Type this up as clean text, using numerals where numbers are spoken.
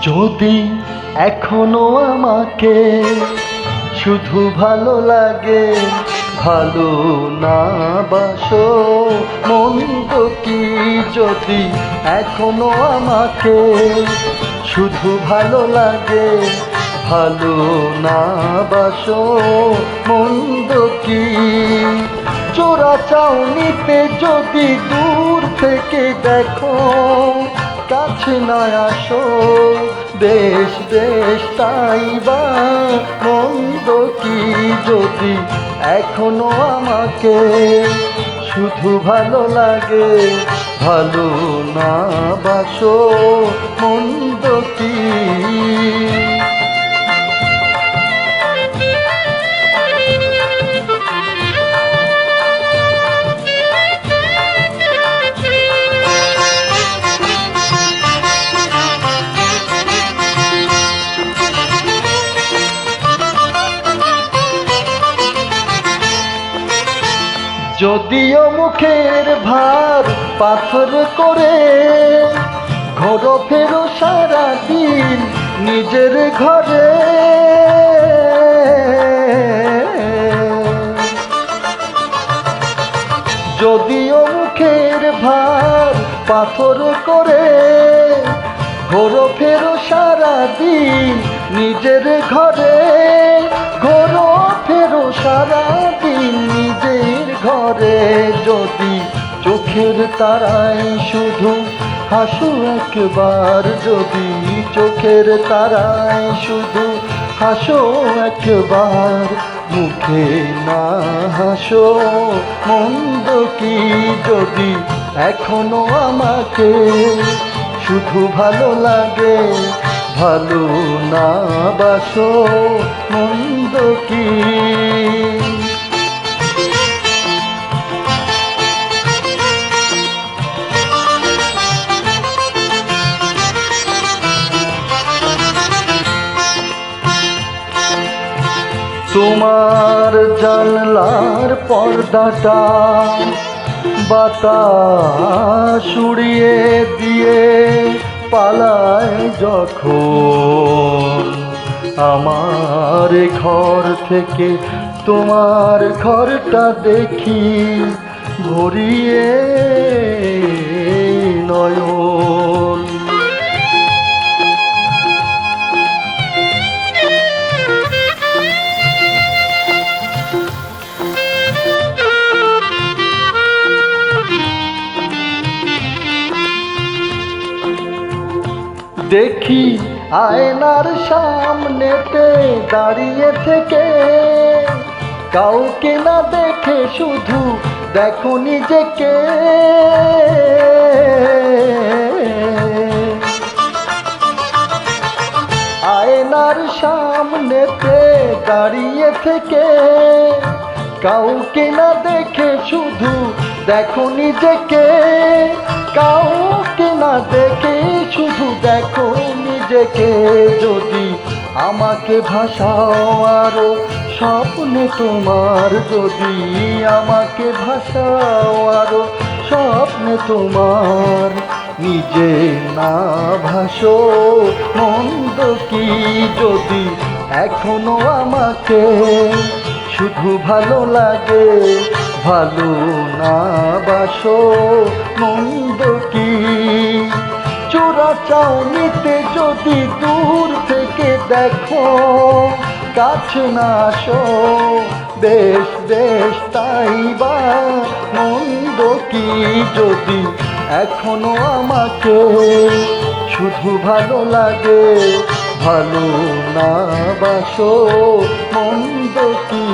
যদি এখনো আমাকে শুধু ভালো লাগে, ভালো না বাসো মন্দ কি? যদি এখনো আমাকে শুধু ভালো লাগে, ভালো না বাসো মন্দ কি? চোরা চাউনিতে যদি দূর থেকে দেখো, কাছে না আসো, বেশ বেশ তাই বা মন্দ কি? যদি এখনো আমাকে শুধু ভালো লাগে, ভালো না বাসো মন্দ কি? যদিও মুখের ভার পাথর করে ঘোরো ফেরো সারাদিন নিজের ঘরে, যদিও মুখের ভার পাথর করে ঘোরো ফেরো সারাদিন নিজের ঘরে, ঘোরো ফেরো সারাদিন নিজের ঘরে। যদি চোখের তারায় শুধু হাসো একবার, যদি চোখের তারায় শুধু হাসো একবার, মুখে না হাসো মন্দ কি? যদি এখনো আমাকে শুধু ভালো লাগে, ভালো না বাসো মন্দ কি? তোমার জানলার পর্দাটা বাতাস উড়িয়ে দিয়ে পালায় যখন, আমার ঘর থেকে তোমার ঘরটা দেখি ভরিয়ে নয়ন। দেখি আয়নার সামনেতে দাঁড়িয়ে থেকে, কাউকে না দেখে শুধু দেখো নিজেকে। আয়নার সামনেতে দাঁড়িয়ে থেকে, কাউকে না দেখে শুধু দেখো নিজেকে। কাউকে না দেখে শুধু দেখো নিজেকে। যদি আমাকে ভাসাও আরো স্বপ্নে তোমার, যদি আমাকে ভাসাও আরো স্বপ্নে তোমার, নিজে না ভাসো মন্দ কি? যদি এখনো আমাকে শুধু ভালো লাগে, ভালো না বাসো মন্দ কি? চোরা চাউনিতে যদি দূর থেকে দেখো, কাছে না আসো, বেশ বেশ তাই বা মন্দ কি? যদি এখনো আমাকে শুধু ভালো লাগে, ভালো না বাসো মন্দ কি?